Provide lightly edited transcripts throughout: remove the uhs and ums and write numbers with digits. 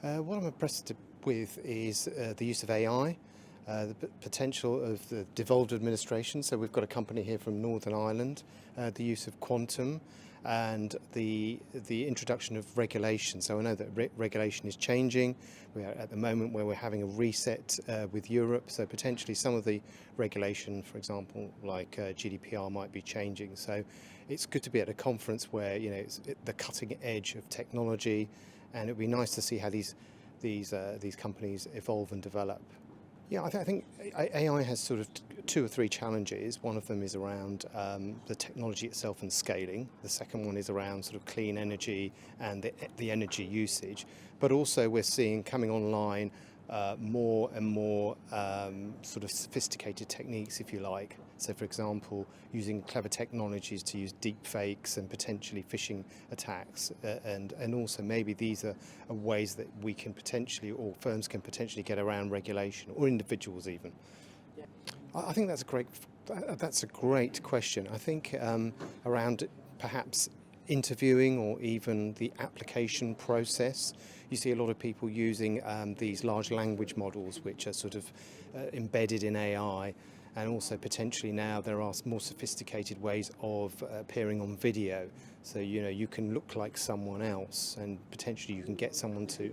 What I'm impressed with is the use of AI, the potential of the devolved administration. So we've got a company here from Northern Ireland, the use of quantum, and the introduction of regulation. So I know that regulation is changing. We are at the moment where we're having a reset with Europe. So potentially some of the regulation, for example, like GDPR, might be changing. So it's good to be at a conference where it's at the cutting edge of technology, and it'd be nice to see how these companies evolve and develop. Yeah, I think AI has sort of two or three challenges. One of them is around the technology itself and scaling. The second one is around sort of clean energy and the energy usage. But also we're seeing coming online more and more sort of sophisticated techniques, if you like. So, for example, using clever technologies to use deep fakes and potentially phishing attacks, and also maybe these are ways that we can potentially, or firms can potentially, get around regulation, or individuals even. I think that's a great question. I think around perhaps interviewing or even the application process. You see a lot of people using these large language models which are sort of embedded in AI, and also potentially now there are more sophisticated ways of appearing on video. So you can look like someone else, and potentially you can get someone to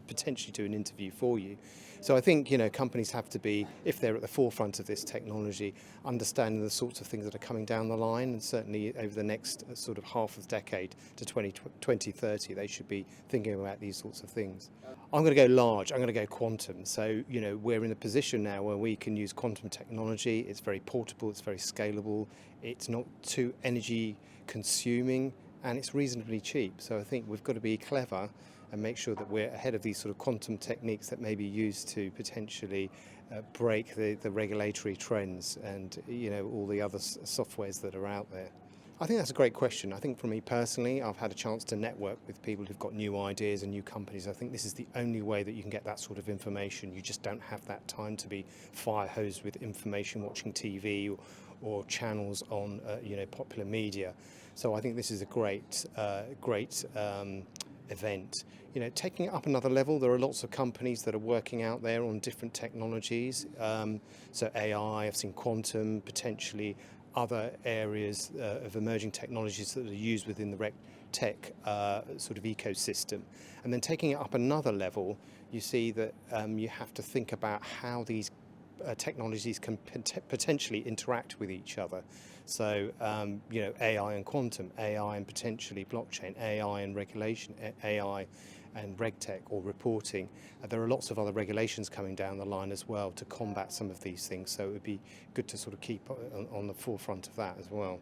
potentially do an interview for you. So I think companies have to be, if they're at the forefront of this technology, understanding the sorts of things that are coming down the line, and certainly over the next sort of half of the decade to 2030, they should be thinking about these sorts of things. I'm going to go large. I'm going to go quantum. So we're in a position now where we can use quantum technology. It's very portable. It's very scalable. It's not too energy consuming, and it's reasonably cheap. So I think we've got to be clever and make sure that we're ahead of these sort of quantum techniques that may be used to potentially break the regulatory trends and all the other softwares that are out there. I think that's a great question. I think for me personally, I've had a chance to network with people who've got new ideas and new companies. I think this is the only way that you can get that sort of information. You just don't have that time to be fire hosed with information, watching TV or channels on popular media. So I think this is a great event. Taking it up another level, there are lots of companies that are working out there on different technologies. So AI, I've seen quantum, potentially other areas of emerging technologies that are used within the RegTech sort of ecosystem. And then taking it up another level, you see that you have to think about how these technologies can potentially interact with each other. So, AI and quantum, AI and potentially blockchain, AI and regulation, AI and RegTech or reporting. There are lots of other regulations coming down the line as well to combat some of these things. So it would be good to sort of keep on the forefront of that as well.